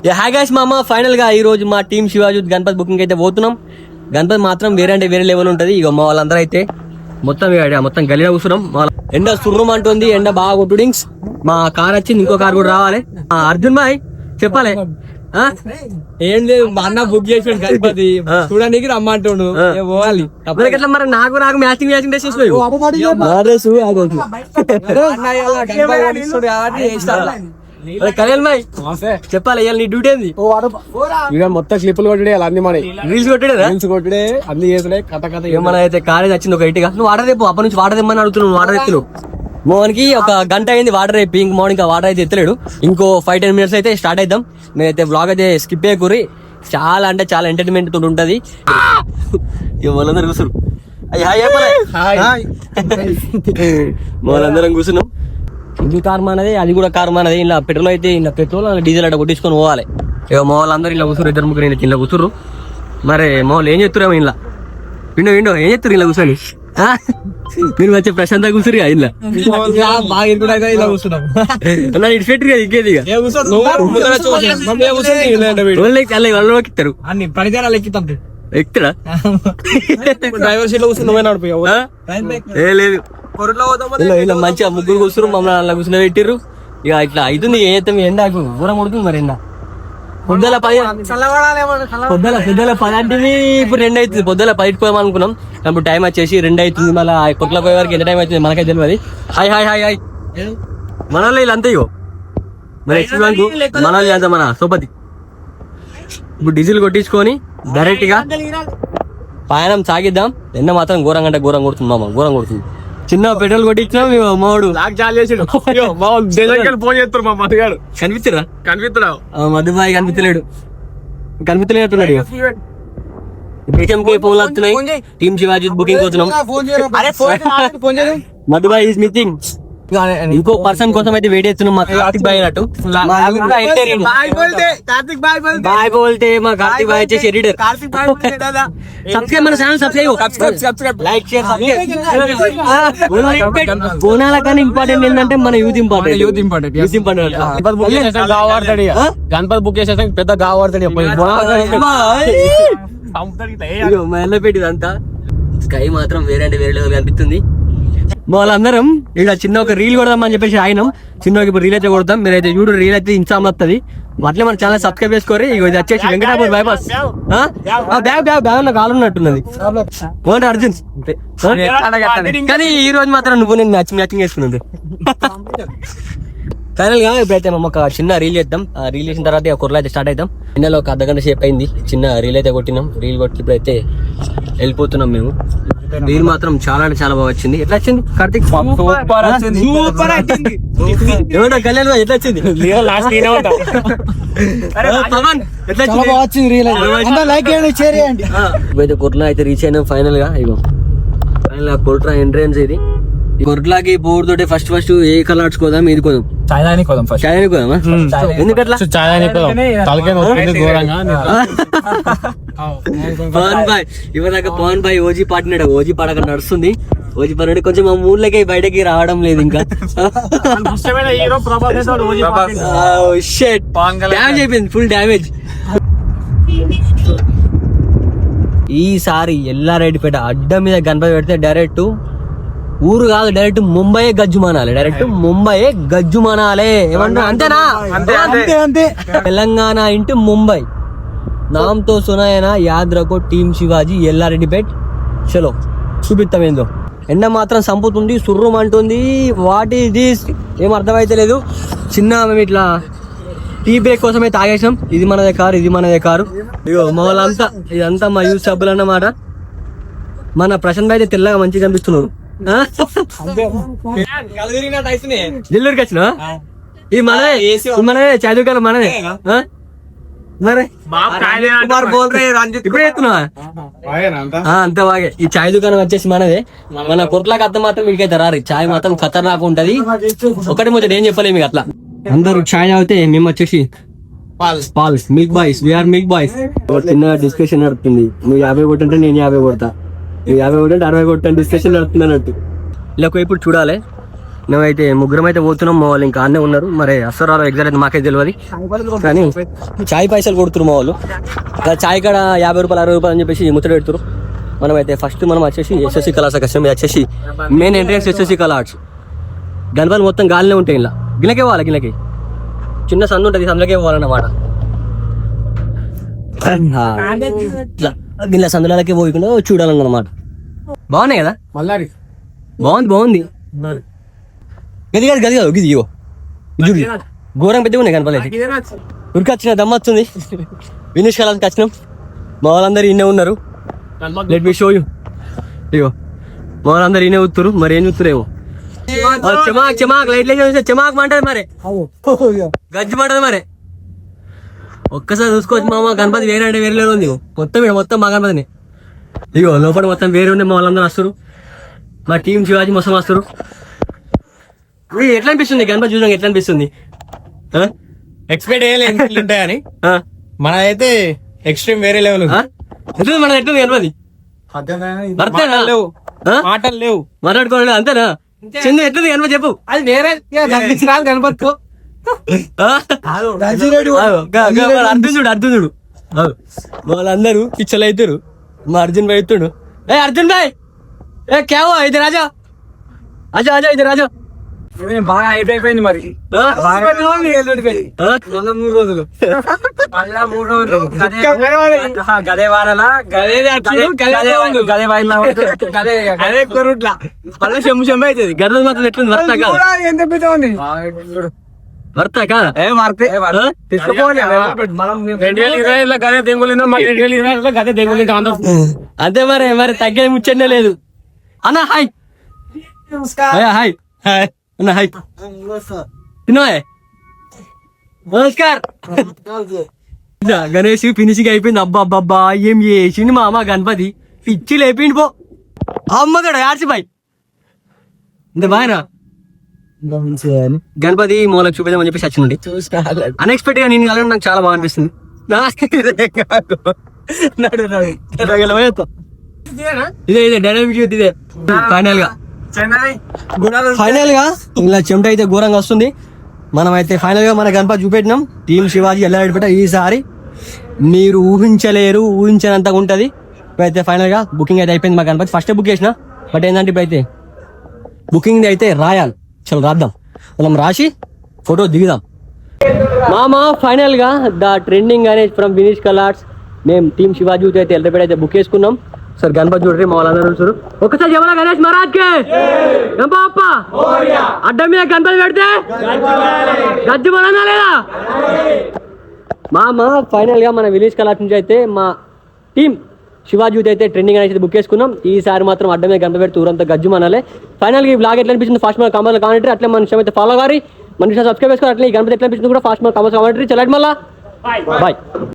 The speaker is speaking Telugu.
హాయ్ గైస్ మామ, ఫైనల్ గా ఈ రోజు మా టీం శివాజీ గణపతి బుకింగ్ అయితే పోతున్నాం. గణపతి మాత్రం వేరే అంటే వేరే లెవెల్ ఉంటది. ఇక మా వాళ్ళందరూ అయితే మొత్తం గలిలో కూర్చున్నాం. ఎండ సుర్రం అంటుంది, ఎండ బాగా కొట్టుడింగ్స్. మా కార్ వచ్చింది, ఇంకో కార్ కూడా రావాలి. అర్జున్ భాయ్ చెప్పాలి. ఏం లేదు, మా అన్న బుక్ చేసాడు గణపతి చూడడానికి రమ్మంటుండు, పోవాలి. ఎట్లా మరి నాకు మ్యాచింగ్ డ్రెస్ కళ్యాణ్ భాయ్ చెప్పాలి, నీ డ్యూటీ ఏంది? ఇక మొత్తం క్లిప్పులు కొట్టుడే, అన్ని మన రీల్స్ కొట్టుడే అన్ని చేసుడే కథ మన అయితే కాలేజ్ వచ్చింది ఒక ఇటుగా. నువ్వు వాటర్ రేపు అప్పటి నుంచి వాటర్ తెమ్మని అడుగుతున్నావు. వాటర్ ఎత్తులు మోహన్కి ఒక గంట అయింది వాటర్ రేపు. ఇంక మార్నింగ్ వాటర్ అయితే ఎత్తలేడు. ఇంకో 5-10 minutes అయితే స్టార్ట్ అవుతాం. నేనైతే బ్లాగ్ అయితే స్కిప్ చేయకూరి. చాలా అంటే చాలా ఎంటర్టైన్మెంట్ తోటి ఉంటది. వాళ్ళందరూ కూర్చురు. వాళ్ళందరం కూర్చున్నాం. ఇది కార్ మనది, అది కూడా కార్ మనది. ఇలా పెట్రోల్ అయితే పెట్రోల్ డీజిల్ అట్లా కొట్టించుకొని పోవాలి. ఇక మా వాళ్ళందరూ ఇలా కూర్చురు, 2-3 ఇలా కూర్చురు. మరి మా వాళ్ళు ఏం చెప్తురేమో ఇలా విండో ఏం చెప్తారు ఇలా కూర్చొని? మీరు వచ్చే ప్రశాంతంగా కూర్చురు ఇలా బాగా ఇలా కూర్చున్నాం. ఇటు కదా ఇంకేది ఇస్తారు అన్ని పరిచయాలు ఎక్కితాం. ఎక్కుతాడా? డ్రైవర్ సీట్ లో కూర్చుని నడిపోయావు. ఏ లేదు, ఇలా మంచిగా ముగ్గురు కూర్చురు, మమ్మల్ని అలా కూర్చుని పెట్టిర్రు. ఇక ఇట్లా అవుతుంది. ఏం చేస్తాం? ఎండ ఊరం కొడుతుంది. మరి ఎండ పొద్దుల 10 అంటే ఇప్పుడు 2 అవుతుంది. పొద్దుల 10 పోయాం అనుకున్నాం. ఇప్పుడు టైం వచ్చేసి 2 అవుతుంది. మళ్ళీ కొట్ల పోయే వరకు ఎంత టైం అవుతుంది మనకైతే తెలియదు. హాయ్ మన వాళ్ళు వీళ్ళంతా ఇగో మరి మన వాళ్ళు అంతా మన సోపతి. ఇప్పుడు డీజిల్ కొట్టించుకొని డైరెక్ట్ గా పయనం సాగిద్దాం. ఎండ మాత్రం ఘోరంగా అంటే ఘోరం కొడుతుంది మామ, ఘోరం కొడుతుంది. చిన్న పెట్రోల్ కొట్టించినాం. మావాడు ఫోన్ చేస్తారు. మా మధుగాడు కనిపిస్తురా? కనిపిస్తున్నావు. మధుబాయి కనిపించలేనట్టున్నాడు. ఫోన్లు వస్తున్నాయి. టీమ్ శివాజీ బుకింగ్ పోతున్నాం. మధుబాయి ఈజ్ మిస్సింగ్. ఇంకో పర్సన్ కోసం అయితే వెయిట్ చేస్తున్నాం. మా కార్తిక్ బాయ్ అన్నట్టు బాయ్ బోల్తే మా కార్తిక్ బాయ్ వచ్చేసి ఎడిటర్. సబ్స్క్రైబ్ మన ఛానల్ సబ్స్క్రైబ్ లైక్ షేర్ బోనాల కానీ ఇంపార్టెంట్ ఏంటంటే మన యూత్ ఇంపార్టెంట్. గణపతి బుక్ చేసే పెద్ద గావాడతాడు. మెల్లపెట్టి అంతా స్కై మాత్రం వేరే అంటే వేరే లెవెల్ కనిపిస్తుంది. వాళ్ళందరం ఇక్కడ చిన్న ఒక రీల్ కొడదామని చెప్పేసి ఆయన చిన్న ఇప్పుడు రీల్ అయితే కొడతాం. మీరైతే చూడు, రీల్ అయితే ఇన్స్టాల్ వస్తుంది. అట్లే మన ఛానల్ సబ్స్క్రైబ్ చేసుకోరు. ఇక ఇది వచ్చేసి వెంకటాపూర్ బైపాస్. బ్యాగ్ నాకు కాలు ఉన్నట్టున్నది. అర్జున్ కానీ ఈ రోజు మాత్రం నువ్వు నేను మ్యాచింగ్ చేసుకున్నాను. ఫైనల్ గా ఇప్పుడైతే మేము ఒక చిన్న రీల్ చేద్దాం. రీల్ చేసిన తర్వాత కుర్రలు అయితే స్టార్ట్ అవుతాం. ఎండలో ఒక అర్ధగంట సేపు అయింది. చిన్న రీల్ అయితే కొట్టినాం. రీల్ కొట్టి ఇప్పుడైతే వెళ్ళిపోతున్నాం మేము. రీల్ మాత్రం చాలా అంటే చాలా బాగా వచ్చింది. ఎట్లా వచ్చింది కార్తిక్? ఏమంటా కళ్యాణ్ ఎట్లా వచ్చింది? ఇప్పుడైతే కుర్రలో అయితే రీచ్ అయినాం ఫైనల్ గా. ఇగో ఫైనల్ గా కుర్రా ఎంట్రన్స్ ఇది. కుర్రలాకి పోరుతోటే ఫస్ట్ ఏ కలర్ ఆడుకోదాం? ఇది కోదాం, చాయదాని కోదాం. ఎందుకట్లా? పవన్ బాయ్ ఇవ్వదాకా పవన్ బాయ్ ఓజీ పాడినాడు. ఓజీ పాట అక్కడ నడుస్తుంది. ఓజీ పాడినాడు. కొంచెం మా ఊళ్ళకి బయటకి రావడం లేదు ఇంకా. డ్యామేజ్ అయిపోయింది, ఫుల్ డ్యామేజ్. ఈసారి ఎల్లారెడ్డిపేట అడ్డ మీద గణపతి పెడితే డైరెక్ట్ ఊరు కాదు, డైరెక్ట్ ముంబై గజ్జుమానాలి. ఏమంటారు? అంతేనా? అంతే. తెలంగాణ ఇంటూ ముంబై నామ్తో సునాయన యాద్ రకో టీమ్ శివాజీ ఎల్లారెడ్డిపేట్. చలో చూపిస్తాం ఏందో. ఎండ మాత్రం సంపుతుంది, సుర్రం అంటుంది. What is this? ఏం అర్థమైతే లేదు. చిన్న మేము ఇట్లా టీ బ్రేక్ కోసం అయితే ఆగేసాం. ఇది మనదే కారు. ఇగో మా వాళ్ళంతా ఇదంతా మా యూత్ సభ్యులు అన్నమాట. మన ప్రశాంత్ అయితే తెల్లగా మంచిగా కనిపిస్తున్నారు. జిల్లూరుకి వచ్చిన ఇది మనదే చాయ్ దుకాణం మనదే. మరి ఇప్పుడు చెప్తున్నావా? అంత బాగా ఈ చాయ్ దుకాణం వచ్చేసి మనదే. మన కొట్లకి అర్థం మాత్రం వీడికైతే రారు. చాయ్ మాత్రం ఖతర్నాక్ ఉంటది. ఒకటి ముచ్చట ఏం చెప్పలేము మీకు అట్లా. అందరూ చాయ్ తాగితే మేము వచ్చేసి pals milk boys. We are milk boys. చిన్న డిస్కషన్ నడుతుంది. నువ్వు 50 కొట్టంటే నేను 50 కొడతా, నువ్వు 50 కొట్టంటే 60 కొట్టని డిస్కషన్ నడుతుంది అన్నట్టు. ఇలా ఇప్పుడు చూడాలి. మేమైతే ముగ్గురం అయితే పోతున్నాం, మా వాళ్ళు ఇంకా అన్నీ ఉన్నారు. మరి అసలు ఎగ్జాక్ట్ అయితే మాకే తెలియదు, కానీ చాయ్ పైసలు కొడుతున్నారు మా వాళ్ళు. అలా చాయ్ కాడ 50 రూపాయలు 60 రూపాయలు అని చెప్పేసి ముచ్చట పెడుతున్నారు. మనం అయితే ఫస్ట్ మనం వచ్చేసి ఎస్ఎస్సి కళాస్ కష్టం మీద వచ్చేసి మెయిన్ ఎంట్రన్స్ ఎస్ఎస్సి కళా ఆర్ట్స్. గణపతి మొత్తం గాలినే ఉంటాయి, ఇలా గిన్నెకే పోవాలి. గిన్నెకి చిన్న సందు ఉంటుంది, సందులోకే పోవాలన్నమాట. గిన్నె సందులకే పోయకుండా చూడాలన్నమాట. బాగున్నాయి కదా, మల్లారి బాగుంది. గది కాదు గది కాదు, గిది ఇగో ఇది ఘోరం పెద్దగా ఉన్నాయి కనపలేదు. ఉరికి వచ్చిన దమ్మ వస్తుంది. వినేష్ కళాకి వచ్చినాం, మా వాళ్ళందరూ ఇన్నే ఉన్నారు. Let me show you. ఇగో మా వాళ్ళందరూ ఇన్నే ఊతురు, మరి ఏం చూస్తురేమో. చెమాక్ చెమాక్ లైట్ లైట్ చెమాక్ మంటది మరి, గజ్జి మంటది మరి. ఒక్కసారి చూసుకోవచ్చు మామ, గణపతి వేరే అంటే వేరే ఉంది. మొత్తం మొత్తం మా గణపతిని ఇగో లోపల మొత్తం వేరే ఉన్నాయి. మా వాళ్ళందరూ వస్తారు, మా టీం శివాజీ మొత్తం వస్తారు. ఎట్లా అనిపిస్తుంది గణపతి చూసాక, ఎట్లా అనిపిస్తుంది? ఎక్స్పెక్ట్ చేయలేదు ఉంటాయని, మన అయితే ఎక్స్ట్రీమ్ వేరే లెవెల్. మన ఎట్లుంది గణపతి? లేవు మాటలు లేవు, మాట్లాడుకోవాలి అంతేనా? చందు ఎట్లుంది గణపతి చెప్పు. అది వేరే గణపతి అర్జున్ చూడు, అర్జున్ చూడు. వాళ్ళందరూ పిచ్చలు అవుతారు. మా అర్జున్ భాయ్ ఎత్తుడు. ఏ అర్జున్ భాయ్, ఏ క్యా హువా ఇధర్ ఆజా, ఆజా ఆజా ఇధర్ ఆజా. బాగా హైట్ అయిపోయింది మరి, 3 రోజులు మళ్ళా 3 రోజులు గదే వారాల గదే కొరుట్లా మళ్ళీ చెమ్ము చెమ్ము అవుతుంది. గర్భం మాత్రం ఎట్లుంది? వర్త కాదు, ఎంత పెద్ద ఉంది వర్త కాదా? తీసుకోవాలి. మనం 2020 గదే దెంగులిందో, 2020 గదే దెంగులిందో అంతే మరి. మరి తగ్గేది ముచ్చండే లేదు. అన్న హాయ్, హాయ్ అన్న హాయ్. తిన్నావా? నమస్కార్. గణేష్ ఫినిషింగ్ అయిపోయింది. అబ్బా అబ్బా ఏం చేసిండు మా అమ్మ గణపతి, పిచ్చి లేపిండి పో. అమ్మగడ ఆర్చిబాయ్ ఇంత బాగా గణపతి మూలకు చూపిద్దామని చెప్పేసి వచ్చింది. అన్ఎక్స్పెక్టెడ్ గా నేను కలవడం నాకు చాలా బాగా అనిపిస్తుంది. ఇదే ఇదే డైనమిక్ ఇదే ఫైనల్ గా ఇలా చెమట అయితే ఘోరంగా వస్తుంది. మనం అయితే ఫైనల్ గా మన గణపతి చూపెట్టినాం. టీం శివాజీ ఎలా పెట్ట ఈసారి మీరు ఊహించనంతగా ఉంటది. ఇప్పుడైతే ఫైనల్ గా బుకింగ్ అయితే అయిపోయింది. మా గణపతి ఫస్ట్ బుక్ చేసిన, బట్ ఏంటంటే ఇప్పుడైతే బుకింగ్ అయితే రాయాలి. చలో రాద్దాం, మనం రాసి ఫోటో దిగుదాం. మామా ఫైనల్ గా the trending Ganesh from Vinish colours మేము టీం శివాజీ అయితే ఎల్లపేట అయితే బుక్ చేసుకున్నాం. సార్ గణపతి చూడండి, మా వాళ్ళందరూ చూసారు. ఒకసారి జమల గణేష్ మహారాజ్ కే అడ్డం మీద గణపతి పెడితే గజ్జి మనన్నా లేదా? మామ ఫైనల్ గా మన విలేజ్ కలార్స్ నుంచి అయితే మా టీం శివాజీ అయితే ట్రెండింగ్ అనేది బుక్ చేసుకున్నాం. ఈసారి మాత్రం అడ్డమే గంట పెడితే ఊరంతా గజ్జు మనలే. ఫైనల్ గా ఈ బ్లాగ్ ఎట్లా అనిపించింది ఫాస్ట్ మన కామెంట్ కామెంటరీ, అట్లా మన విషయం అయితే ఫాలో గారి మన విషయం సబ్స్క్రైబ్ చేసుకోవాలి. అట్లా ఈ గణపతి ఎట్లా అనిపించింది కూడా ఫాస్ట్ మన కామెంట్ కామెంటరీ. చల్లటి మళ్ళా బాయ్.